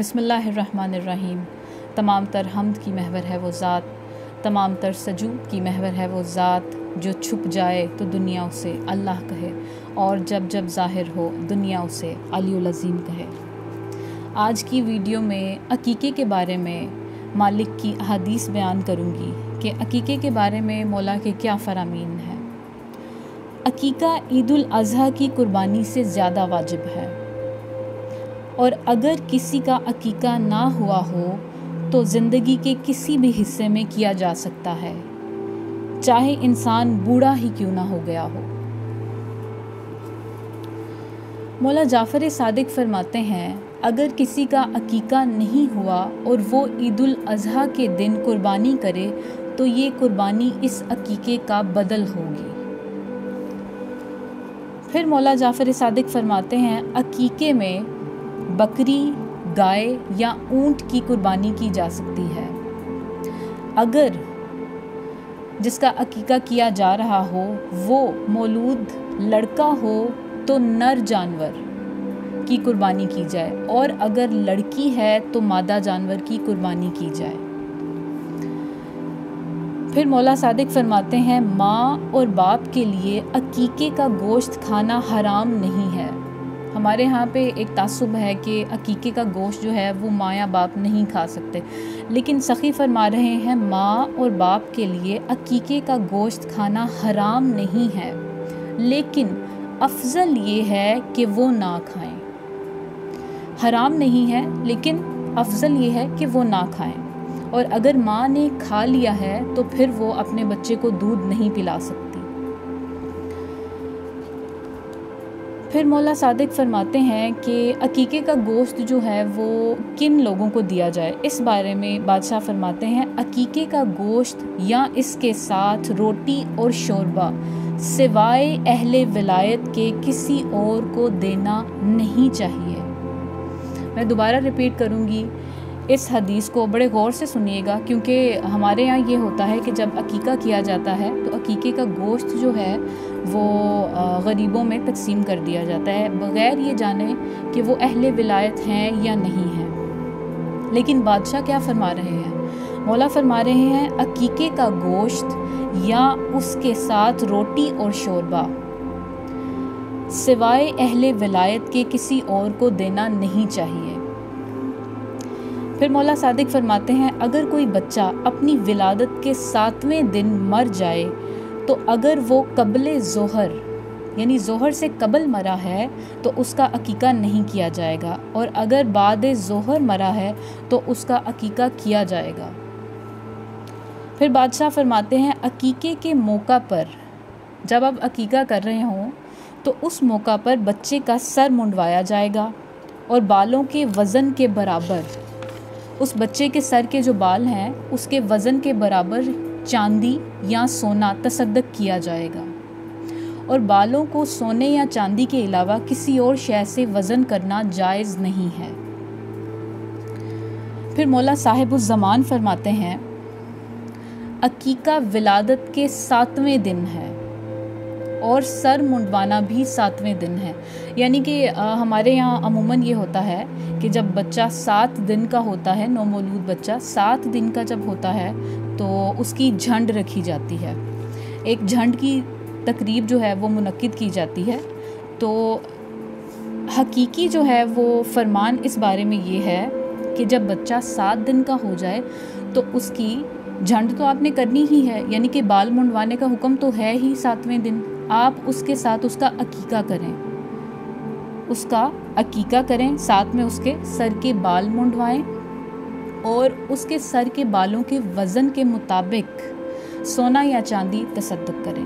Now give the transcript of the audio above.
बिस्मिल्लाहिर्रहमानिर्रहीम। तमाम तर हम्द की महवर है वो ज़ात, तमाम तर सजूद की महवर है वो ज़ात, जो छुप जाए तो दुनिया उसे अल्लाह कहे और जब जब ज़ाहिर हो दुनिया उसे अलीउल अज़ीम कहे। आज की वीडियो में अकीक़े के बारे में मालिक की अहादीस बयान करूँगी कि अकीक़े के बारे में मौला के क्या फ़रामीन हैं। अकीक़ा ईदुल अज़हा की कुर्बानी से ज़्यादा वाजिब है और अगर किसी का अकीक़ा ना हुआ हो तो ज़िंदगी के किसी भी हिस्से में किया जा सकता है, चाहे इंसान बूढ़ा ही क्यों ना हो गया हो। मौला जाफ़र सादिक फरमाते हैं, अगर किसी का अकीक़ा नहीं हुआ और वो ईदुल अज़हा के दिन कुर्बानी करे तो ये कुर्बानी इस अकीक़े का बदल होगी। फिर मौला जाफ़र सादिक फरमाते हैं, अकीक़े में बकरी, गाय या ऊंट की कुर्बानी की जा सकती है। अगर जिसका अकीक़ा किया जा रहा हो वो मौलूद लड़का हो तो नर जानवर की कुर्बानी की जाए और अगर लड़की है तो मादा जानवर की कुर्बानी की जाए। फिर मौला सादिक फरमाते हैं, माँ और बाप के लिए अकीक़े का गोश्त खाना हराम नहीं है। हमारे यहाँ पे एक तासुब है कि अकीक़े का गोश्त जो है वो माँ या बाप नहीं खा सकते, लेकिन सखी फरमा रहे हैं माँ और बाप के लिए अकीक़े का गोश्त खाना हराम नहीं है, लेकिन अफजल ये है कि वो ना खाएं। हराम नहीं है लेकिन अफजल ये है कि वो ना खाएं, और अगर माँ ने खा लिया है तो फिर वो अपने बच्चे को दूध नहीं पिला सकती। फिर मौला सादिक फरमाते हैं कि अकीक़े का गोश्त जो है वो किन लोगों को दिया जाए। इस बारे में बादशाह फरमाते हैं, अकीक़े का गोश्त या इसके साथ रोटी और शोरबा सिवाय अहले विलायत के किसी और को देना नहीं चाहिए। मैं दोबारा रिपीट करूँगी, इस हदीस को बड़े गौर से सुनिएगा, क्योंकि हमारे यहाँ ये होता है कि जब अकीक़ा किया जाता है तो अकीक़े का गोश्त जो है वो गरीबों में तकसीम कर दिया जाता है बग़ैर ये जाने कि वो अहले विलायत हैं या नहीं हैं। लेकिन बादशाह क्या फरमा रहे हैं? मौला फरमा रहे हैं, अकीक़े का गोश्त या उसके साथ रोटी और शोरबा सिवाय अहले विलायत के किसी और को देना नहीं चाहिए। फिर मौला सादिक फरमाते हैं, अगर कोई बच्चा अपनी विलादत के 7वें दिन मर जाए तो अगर वो कबले ज़ोहर यानी ज़ोहर से कबल मरा है तो उसका अकीक़ा नहीं किया जाएगा, और अगर बाद ज़ोहर मरा है तो उसका अकीक़ा किया जाएगा। फिर बादशाह फरमाते हैं, अकीक़े के मौका पर जब आप अकीक़ा कर रहे हों तो उस मौका पर बच्चे का सर मुंडवाया जाएगा और बालों के वज़न के बराबर, उस बच्चे के सर के जो बाल हैं उसके वज़न के बराबर चांदी या सोना तसद्दक किया जाएगा, और बालों को सोने या चांदी के अलावा किसी और शय से वज़न करना जायज़ नहीं है। फिर मौला साहिबुज़ ज़मान फरमाते हैं, अकीक़ा विलादत के 7वें दिन है और सर मुंडवाना भी 7वें दिन है। यानी कि हमारे यहाँ अमूमन ये होता है कि जब बच्चा 7 दिन का होता है, नौमौलूद बच्चा 7 दिन का जब होता है तो उसकी झंड रखी जाती है, एक झंड की तकरीब जो है वो मुनक्किद की जाती है। तो हकीकी जो है वो फरमान इस बारे में ये है कि जब बच्चा 7 दिन का हो जाए तो उसकी झंड तो आपने करनी ही है, यानी कि बाल मुंडवाने का हुक्म तो है ही 7वें दिन। आप उसके साथ उसका अकीक़ा करें, उसका अकीक़ा करें, साथ में उसके सर के बाल मुंडवाएं और उसके सर के बालों के वज़न के मुताबिक सोना या चांदी तसद्दुक़ करें।